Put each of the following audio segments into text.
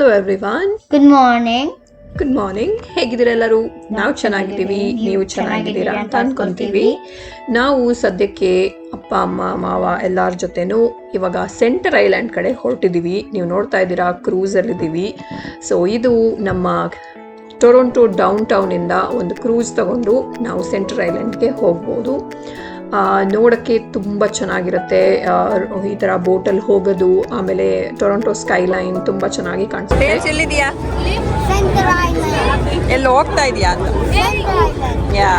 Hello everyone, good morning. Good morning. ಹೇಗಿದ್ದೀರಾ ಎಲ್ಲರೂ? ನಾವು ಚೆನ್ನಾಗಿದ್ದೀವಿ, ನೀವು ಚೆನ್ನಾಗಿದ್ದೀರಾ ಅಂತ ಅನ್ಕೊಂತೀವಿ. ನಾವು ಸದ್ಯಕ್ಕೆ ಅಪ್ಪ ಅಮ್ಮ ಮಾವ ಎಲ್ಲರ ಜೊತೆನೂ ಇವಾಗ ಸೆಂಟರ್ ಐಲ್ಯಾಂಡ್ ಕಡೆ ಹೊರಟಿದ್ದೀವಿ. ನೀವು ನೋಡ್ತಾ ಇದ್ದೀರಾ, ಕ್ರೂಸಲ್ಲಿದ್ದೀವಿ. ಸೊ ಇದು ನಮ್ಮ ಟೊರೊಂಟೊ ಡೌನ್ ಟೌನಿಂದ ಒಂದು ಕ್ರೂಸ್ ತಗೊಂಡು ನಾವು ಸೆಂಟರ್ ಐಲ್ಯಾಂಡ್ಗೆ ಹೋಗ್ಬೋದು. ನೋಡೋಕ್ಕೆ ತುಂಬ ಚೆನ್ನಾಗಿರುತ್ತೆ. ಈ ಥರ ಬೋಟಲ್ಲಿ ಹೋಗೋದು, ಆಮೇಲೆ ಟೊರೊಂಟೊ ಸ್ಕೈಲೈನ್ ತುಂಬ ಚೆನ್ನಾಗಿ ಕಾಣಿಸುತ್ತೆ. ಎಲ್ಲಿದೆಯಾ? ಎಲ್ಲಿ ಹೋಗ್ತಾ ಇದೆಯಾ ಅಂತ? ಯಾ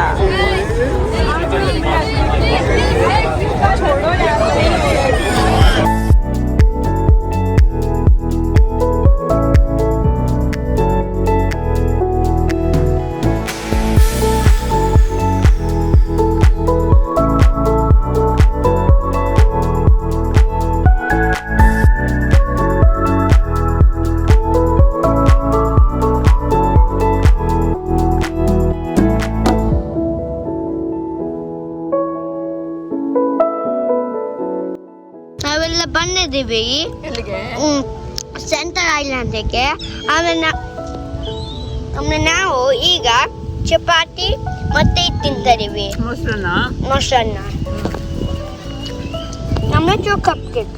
ನಾವೆಲ್ಲ ಬಂದಿದ್ದೀವಿ ಸೆಂಟರ್ ಐಲ್ಯಾಂಡ್ಗೆ. ಆಮೇಲೆ ನಾವು ಈಗ ಚಪಾತಿ ಮತ್ತೆ ತಿಂತಿದ್ದೀವಿ, ಮೊಸರನ್ನ. ಆಮೇಲೆ ಕಪ್ ಕೇಕ್,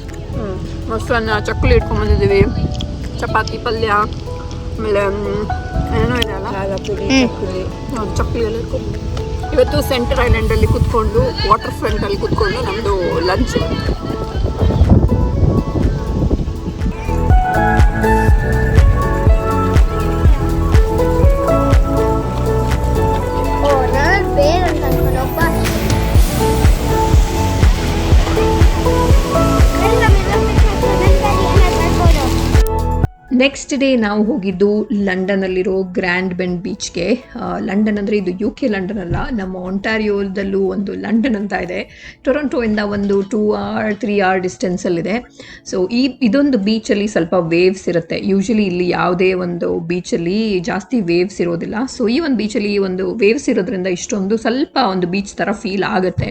ಮೊಸರನ್ನ, ಚಕ್ಕುಲಿ ಇಟ್ಕೊಂಡ್ ಬಂದಿದ್ದೀವಿ, ಚಪಾತಿ, ಪಲ್ಯ, ಆಮೇಲೆ ಏನೋ ಇದೆ ಅಲ್ಲ ಚಕ್ಕುಲಿ ಎಲ್ಲ ಇಟ್ಕೊಂಡು. ಇವತ್ತು ಸೆಂಟರ್ ಐಲ್ಯಾಂಡಲ್ಲಿ ಕುತ್ಕೊಂಡು ವಾಟರ್ ಫ್ರಂಟಲ್ಲಿ ಕುತ್ಕೊಂಡು ನಮ್ಮದು ಲಂಚ್. ನೆಕ್ಸ್ಟ್ ಡೇ ನಾವು ಹೋಗಿದ್ದು ಲಂಡನಲ್ಲಿರೋ ಗ್ರ್ಯಾಂಡ್ ಬೆಂಡ್ ಬೀಚ್ಗೆ. ಲಂಡನ್ ಅಂದರೆ ಇದು UK ಲಂಡನ್ ಅಲ್ಲ, ನಮ್ಮ ಒಂಟಾರಿಯೋದಲ್ಲೂ ಒಂದು ಲಂಡನ್ ಅಂತ ಇದೆ. ಟೊರೊಂಟೊಯಿಂದ ಒಂದು 2 hour 3 hour ಡಿಸ್ಟೆನ್ಸಲ್ಲಿದೆ. ಸೊ ಇದೊಂದು ಬೀಚಲ್ಲಿ ಸ್ವಲ್ಪ ವೇವ್ಸ್ ಇರುತ್ತೆ. ಯೂಶಲಿ ಇಲ್ಲಿ ಯಾವುದೇ ಒಂದು ಬೀಚಲ್ಲಿ ಜಾಸ್ತಿ ವೇವ್ಸ್ ಇರೋದಿಲ್ಲ. ಸೊ ಈ ಒಂದು ಬೀಚಲ್ಲಿ ಒಂದು ವೇವ್ಸ್ ಇರೋದ್ರಿಂದ ಇಷ್ಟೊಂದು ಸ್ವಲ್ಪ ಒಂದು ಬೀಚ್ ಥರ ಫೀಲ್ ಆಗುತ್ತೆ.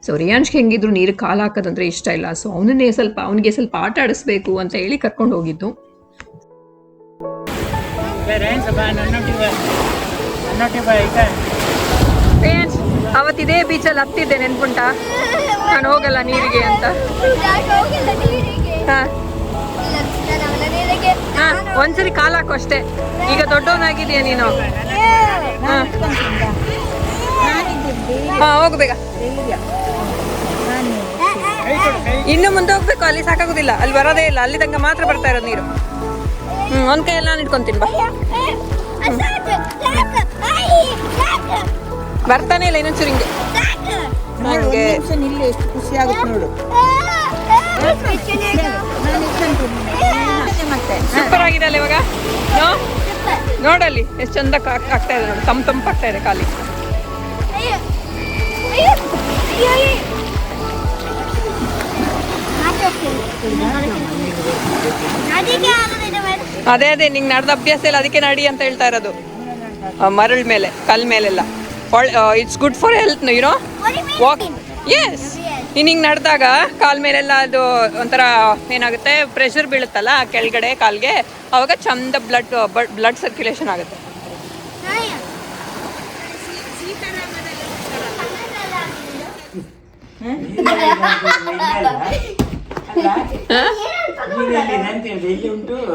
ಸೊ ರಿಯಾನ್ಶ್ಗೆ ಹೆಂಗಿದ್ರು ನೀರು ಕಾಲು ಹಾಕೋದಂದ್ರೆ ಇಷ್ಟ ಇಲ್ಲ. ಸೊ ಅವನಿಗೆ ಸ್ವಲ್ಪ ಆಟ ಆಡಿಸ್ಬೇಕು ಅಂತ ಹೇಳಿ ಕರ್ಕೊಂಡು ಹೋಗಿದ್ದು. ಅವತ್ತಿದೇ ಬೀಚಲ್ಲಿ ಹತ್ತಿದ್ದೆ, ನೆನ್ಪುಂಟಾ? ನಾನು ಹೋಗಲ್ಲ ನೀರಿಗೆ ಅಂತ. ಒಂದ್ಸರಿ ಕಾಲು ಹಾಕು ಅಷ್ಟೇ. ಈಗ ದೊಡ್ಡವನಾಗಿದೆಯಾ ನೀನು? ಹೋಗು ಬೇಗ. ಇನ್ನು ಮುಂದೆ ಹೋಗ್ಬೇಕು, ಅಲ್ಲಿ ಸಾಕಾಗುದಿಲ್ಲ, ಅಲ್ಲಿ ಬರೋದೇ ಇಲ್ಲ, ಅಲ್ಲಿ ತನಕ ಮಾತ್ರ ಬರ್ತಾ ಇರೋದು ನೀರು. ಒಂದ್ ಕೈಯಲ್ಲಿ ನಾನು ಇಟ್ಕೊಂತೀನಿ, ಬಾ. ಬರ್ತಾನೆ ಇಲ್ಲ ಇನ್ನೊಂಚೂರು ಹಿಂಗೆ. ನಂಗೆ ಎಷ್ಟು ಖುಷಿ ಆಗುತ್ತೆ ನೋಡು. ಸೂಪರ್ ಆಗಿದೆ ಅಲ್ಲ ಇವಾಗ. ನೋಡಲ್ಲಿ ಎಷ್ಟು ಚಂದ ಆಗ್ತಾ ಇದೆ ನೋಡಿ, ತಂಪಾಗ್ತಾ ಇದೆ ಕಾಲಿ. ಅದೇ ನಿಂಗೆ ನಡೆದ ಅಭ್ಯಾಸ ಇಲ್ಲ, ಅದಕ್ಕೆ ನಡಿ ಅಂತ ಹೇಳ್ತಾ ಇರೋದು. ಮರಳ ಮೇಲೆ, ಕಲ್ ಮೇಲೆಲ್ಲ it's good for health, you know walk. Yes, ನೀನು ಹಿಂಗೆ ನಡೆದಾಗ ಕಾಲ್ ಮೇಲೆಲ್ಲ ಅದು ಒಂಥರ ಏನಾಗುತ್ತೆ, ಪ್ರೆಷರ್ ಬೀಳುತ್ತಲ್ಲ ಕೆಳಗಡೆ ಕಾಲ್ಗೆ, ಅವಾಗ ಚಂದ ಬ್ಲಡ್ ಸರ್ಕ್ಯುಲೇಷನ್ ಆಗುತ್ತೆ.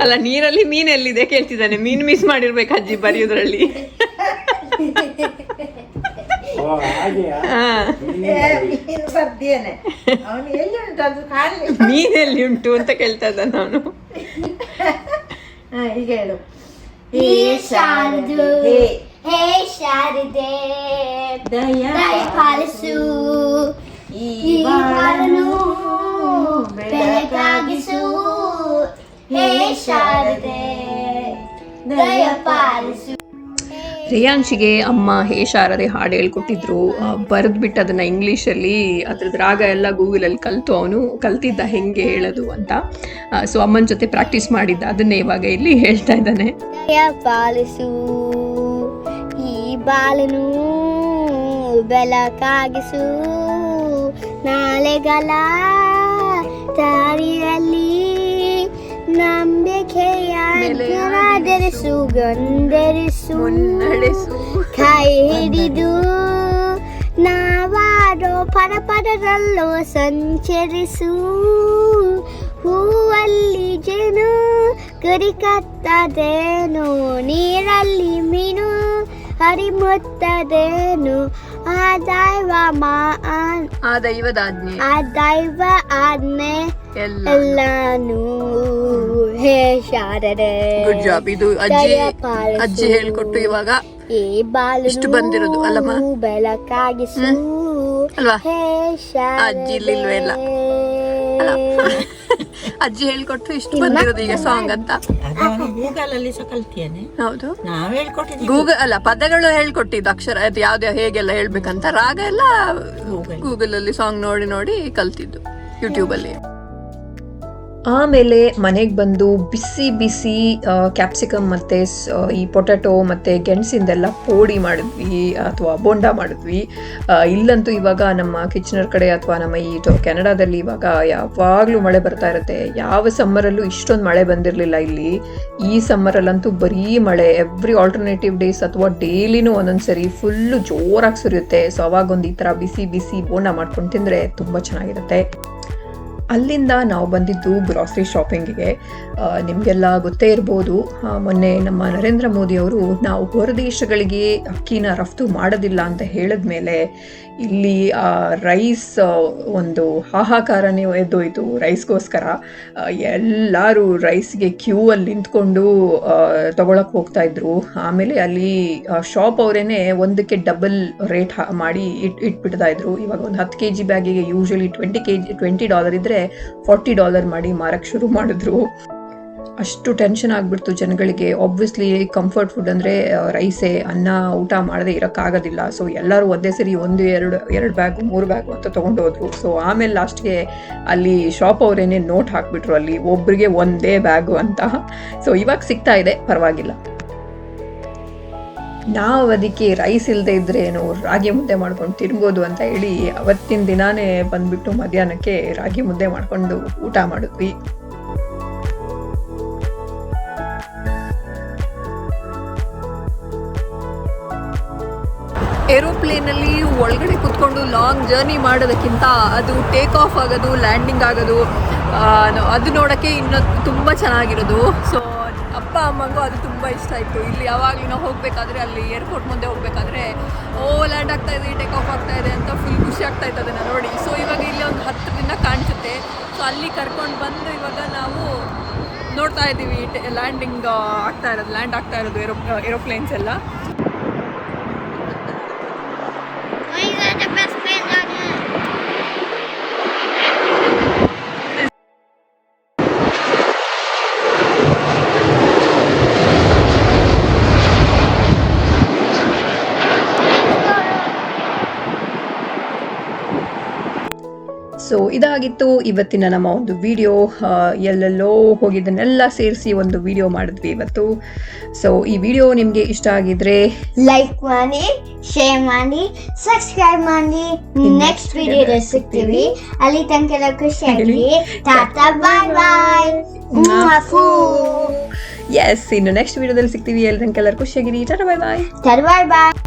ಅಲ್ಲ, ನೀರಲ್ಲಿ ಮೀನ್ ಎಲ್ಲಿದೆ ಕೇಳ್ತಿದ್ದಾನೆ. ಮೀನ್ ಮಿಸ್ ಮಾಡಿರ್ಬೇಕು ಅಜ್ಜಿ ಬರೆಯೋದ್ರಲ್ಲಿ. ಮೀನ್ ಎಲ್ಲಿ ಉಂಟು ಅಂತ ಕೇಳ್ತಾ ಇದ್ದಾನೆ ಅವನು. ಈಗ ಹೇಳು. ಹೇ ಶಾರದೆ ದಯ ಪಾಲಿಸು, ಈ ಬಾಳನು ಬೆಳಕಾಗಿಸು. ಹೇ ಶಾರದೆ ದಯ ಪಾಲಿಸು. ರಿಯಾನ್ಶಿಗೆ ಅಮ್ಮ ಹೇ ಶಾರದೆ ಹಾಡು ಹೇಳ್ಕೊಟ್ಟಿದ್ರು. ಬರೆದ್ಬಿಟ್ಟು ಅದನ್ನು ಇಂಗ್ಲೀಷಲ್ಲಿ ಅದ್ರದ್ದು ರಾಗ ಎಲ್ಲ ಗೂಗಲಲ್ಲಿ ಅವನು ಕಲ್ತಿದ್ದ ಹೆಂಗೆ ಹೇಳೋದು ಅಂತ. ಸೊ ಅಮ್ಮನ ಜೊತೆ ಪ್ರಾಕ್ಟೀಸ್ ಮಾಡಿದ್ದ, ಅದನ್ನೇ ಇವಾಗ ಇಲ್ಲಿ ಹೇಳ್ತಾ ಇದ್ದಾನೆ. ಪಾಲಿಸು ಈ ಬಾಳನು ಬೆಳಕಾಗಿಸು, ನಾಳೆಗಳ ದಾರಿಯಲ್ಲಿ ನಂಬಿಕೆಯ ಗೆರೆಸು ಗಂಧರಿಸು ಮುನ್ನಡೆಸು ಕೈ ಹಿಡಿದು ನಾವಾಡೋ ಪರಪರದಲ್ಲೋ ಸಂಚರಿಸು ಹೂವಲ್ಲಿ ಜೇನು ಕರಿಕತ್ತದೇನು ನೀರಲ್ಲಿ ಮೀನು ಹರಿಮುತ್ತದೇನು ಆ ದೈವದ ಆಜ್ಞೆ ಎಲ್ಲಾನು ಹೇ ಶಾರದೆ. Good job. ಇದು ಅಜ್ಜಿ ಹೇಳ್ಕೊಟ್ಟು ಇವಾಗ ಈ ಬಾಲು ಇಷ್ಟು ಬಂದಿರೋದು ಅಲ್ಲಮ್ಮ, ಬೆಳಕಾಗಿಸು ಅಲ್ವಾ? ಹೇ ಅಜ್ಜಿ ಇಲ್ಲಿಲ್ವೇ ಇಲ್ಲ ಅಜ್ಜಿ ಹೇಳ್ಕೊಟ್ಟು ಇಷ್ಟು ಬಂದಿರೋದು ಈಗ ಸಾಂಗ್ ಅಂತ. ಗೂಗಲ್ ಅಲ್ಲಿ ಸಹ ಕಲ್ತಿಯೇನೆ. ಹೌದು, ನಾವ್ ಹೇಳ್ಕೊಟ್ಟಿದ್ದೀವಿ. ಗೂಗಲ್ ಅಲ್ಲ, ಪದಗಳು ಹೇಳ್ಕೊಟ್ಟಿದ್ದು, ಅಕ್ಷರ ಅದು ಯಾವ್ದು ಹೇಗೆಲ್ಲ ಹೇಳ್ಬೇಕಂತ, ರಾಗ ಎಲ್ಲ ಗೂಗಲ್ ಅಲ್ಲಿ ಸಾಂಗ್ ನೋಡಿ ನೋಡಿ ಕಲ್ತಿದ್ದು ಯೂಟ್ಯೂಬ್ ಅಲ್ಲಿ. ಆಮೇಲೆ ಮನೆಗೆ ಬಂದು ಬಿಸಿ ಬಿಸಿ ಕ್ಯಾಪ್ಸಿಕಮ್ ಮತ್ತು ಈ ಪೊಟ್ಯಾಟೊ ಮತ್ತು ಗೆಣಸಿಂದೆಲ್ಲ ಪೋಡಿ ಮಾಡಿದ್ವಿ ಅಥವಾ ಬೋಂಡ ಮಾಡಿದ್ವಿ. ಇಲ್ಲಂತೂ ಇವಾಗ ನಮ್ಮ ಕಿಚನರ್ ಕಡೆ ಅಥವಾ ನಮ್ಮ ಈ ಕೆನಡಾದಲ್ಲಿ ಇವಾಗ ಯಾವಾಗಲೂ ಮಳೆ ಬರ್ತಾ ಇರುತ್ತೆ. ಯಾವ ಸಮ್ಮರಲ್ಲೂ ಇಷ್ಟೊಂದು ಮಳೆ ಬಂದಿರಲಿಲ್ಲ ಇಲ್ಲಿ. ಈ ಸಮ್ಮರಲ್ಲಂತೂ ಬರೀ ಮಳೆ, ಎವ್ರಿ ಆಲ್ಟರ್ನೇಟಿವ್ ಡೇಸ್ ಅಥವಾ ಡೈಲಿನೂ ಒಂದೊಂದು ಸರಿ ಫುಲ್ಲು ಜೋರಾಗಿ ಸುರಿಯುತ್ತೆ. ಸೊ ಅವಾಗೊಂದು ಈ ಥರ ಬಿಸಿ ಬಿಸಿ ಬೋಂಡ ಮಾಡ್ಕೊಂಡು ತಿಂದರೆ ತುಂಬ ಚೆನ್ನಾಗಿರುತ್ತೆ. ಅಲ್ಲಿಂದ ನಾವು ಬಂದಿದ್ದು ಗ್ರಾಸರಿ ಶಾಪಿಂಗಿಗೆ. ನಿಮಗೆಲ್ಲ ಗೊತ್ತೇ ಇರ್ಬೋದು, ಮೊನ್ನೆ ನಮ್ಮ ನರೇಂದ್ರ ಮೋದಿಯವರು ನಾವು ಹೊರದೇಶಗಳಿಗೆ ಅಕ್ಕಿನ ರಫ್ತು ಮಾಡೋದಿಲ್ಲ ಅಂತ ಹೇಳಿದ ಮೇಲೆ ಇಲ್ಲಿ ರೈಸ್ ಒಂದು ಹಾಹಾಕಾರನೇ ಎದ್ದೋಯ್ತು ರೈಸ್ಗೋಸ್ಕರ. ಎಲ್ಲರೂ ರೈಸ್ಗೆ ಕ್ಯೂ ಅಲ್ಲಿ ನಿಂತ್ಕೊಂಡು ತಗೊಳಕ್ಕೆ ಹೋಗ್ತಾ ಇದ್ರು. ಆಮೇಲೆ ಅಲ್ಲಿ ಶಾಪ್ ಅವರೇನೆ ಒಂದಕ್ಕೆ ಡಬಲ್ ರೇಟ್ ಮಾಡಿ ಇಟ್ಬಿಡ್ತಾ ಇದ್ರು. ಇವಾಗ ಒಂದು 10 kg ಬ್ಯಾಗಿಗೆ ಯೂಶಲಿ $20 ಇದ್ರೆ $40 ಮಾಡಿ ಮಾರಕ್ಕೆ ಶುರು ಮಾಡಿದ್ರು. ಅಷ್ಟು ಟೆನ್ಷನ್ ಆಗಿಬಿಡ್ತು ಜನಗಳಿಗೆ. ಆಬ್ವಿಯಸ್ಲಿ ಕಂಫರ್ಟ್ ಫುಡ್ ಅಂದರೆ ರೈಸೇ, ಅನ್ನ ಊಟ ಮಾಡದೆ ಇರೋಕ್ಕಾಗೋದಿಲ್ಲ. ಸೊ ಎಲ್ಲರೂ ಒಂದೇ ಸರಿ ಎರಡು ಬ್ಯಾಗು 3 ಬ್ಯಾಗು ಅಂತ ತೊಗೊಂಡೋದ್ರು. ಸೊ ಆಮೇಲೆ ಲಾಸ್ಟ್ಗೆ ಅಲ್ಲಿ ಶಾಪ್ ಅವರೇನೆ ನೋಟ್ ಹಾಕ್ಬಿಟ್ರು ಅಲ್ಲಿ ಒಬ್ರಿಗೆ ಒಂದೇ ಬ್ಯಾಗು ಅಂತ. ಸೊ ಇವಾಗ ಸಿಗ್ತಾ ಇದೆ, ಪರವಾಗಿಲ್ಲ. ನಾವು ಅದಕ್ಕೆ ರೈಸ್ ಇಲ್ಲದೆ ಇದ್ರೆ ಏನು ರಾಗಿ ಮುದ್ದೆ ಮಾಡ್ಕೊಂಡು ತಿನ್ಬೋದು ಅಂತ ಹೇಳಿ ಅವತ್ತಿನ ದಿನಾನೇ ಬಂದ್ಬಿಟ್ಟು ಮಧ್ಯಾಹ್ನಕ್ಕೆ ರಾಗಿ ಮುದ್ದೆ ಮಾಡ್ಕೊಂಡು ಊಟ ಮಾಡಿದ್ವಿ. ಏರೋಪ್ಲೇನಲ್ಲಿ ಒಳಗಡೆ ಕುತ್ಕೊಂಡು ಲಾಂಗ್ ಜರ್ನಿ ಮಾಡೋದಕ್ಕಿಂತ ಅದು ಟೇಕ್ ಆಫ್ ಆಗೋದು, ಲ್ಯಾಂಡಿಂಗ್ ಆಗೋದು, ಅದು ನೋಡೋಕ್ಕೆ ಇನ್ನೂ ತುಂಬ ಚೆನ್ನಾಗಿರೋದು. ಸೊ ಅಪ್ಪ ಅಮ್ಮಂಗೂ ಅದು ತುಂಬ ಇಷ್ಟ ಆಯಿತು. ಇಲ್ಲಿ ಯಾವಾಗಲೂ ನಾವು ಹೋಗಬೇಕಾದ್ರೆ, ಅಲ್ಲಿ ಏರ್ಪೋರ್ಟ್ ಮುಂದೆ ಹೋಗಬೇಕಾದ್ರೆ ಲ್ಯಾಂಡ್ ಆಗ್ತಾ ಇದೆ, ಟೇಕ್ ಆಫ್ ಆಗ್ತಾ ಇದೆ ಅಂತ ಫುಲ್ ಖುಷಿ ಆಗ್ತಾ ಇತ್ತು ಅದನ್ನು ನೋಡಿ. ಸೊ ಇವಾಗ ಇಲ್ಲಿ ಒಂದು 10 ದಿನ ಕಾಣಿಸುತ್ತೆ. ಸೊ ಅಲ್ಲಿ ಕರ್ಕೊಂಡು ಬಂದು ಇವಾಗ ನಾವು ನೋಡ್ತಾ ಇದ್ದೀವಿ ಲ್ಯಾಂಡ್ ಆಗ್ತಾ ಇರೋದು ಏರೋಪ್ಲೇನ್ಸ್ ಎಲ್ಲ. ಸೊ ಇದಾಗಿತ್ತು ಇವತ್ತಿನ ನಮ್ಮ ಒಂದು ವಿಡಿಯೋ. ಎಲ್ಲೆಲ್ಲೋ ಹೋಗಿದ್ದನ್ನೆಲ್ಲ ಸೇರಿಸಿ ಒಂದು ವಿಡಿಯೋ ಮಾಡಿದ್ವಿ ಇವತ್ತು. ಸೊ ಈ ವಿಡಿಯೋ ನಿಮಗೆ ಇಷ್ಟ ಆಗಿದ್ರೆ ಲೈಕ್ ಮಾಡಿ, ಶೇರ್ ಮಾಡಿ, ಸಬ್ಸ್ಕ್ರೈಬ್ ಮಾಡಿ. ನೆಕ್ಸ್ಟ್ ವಿಡಿಯೋದಲ್ಲಿ ಸಿಗ್ತೀವಿ. ಅಲ್ಲಿ ತನಕ ಖುಷಿಯಾಗಿ ಟಾಟಾ ಬಾಯ್ ಬಾಯ್. ಎಸ್, ಇನ್ನು ನೆಕ್ಸ್ಟ್ ವಿಡಿಯೋದಲ್ಲಿ ಸಿಗ್ತೀವಿ. ಎಲ್ಲರೂ ಖುಷಿಯಾಗಿರಿ. ಟಾಟಾ ಬಾಯ್ ಬಾಯ್. ಬಾಯ್ ಬಾಯ್.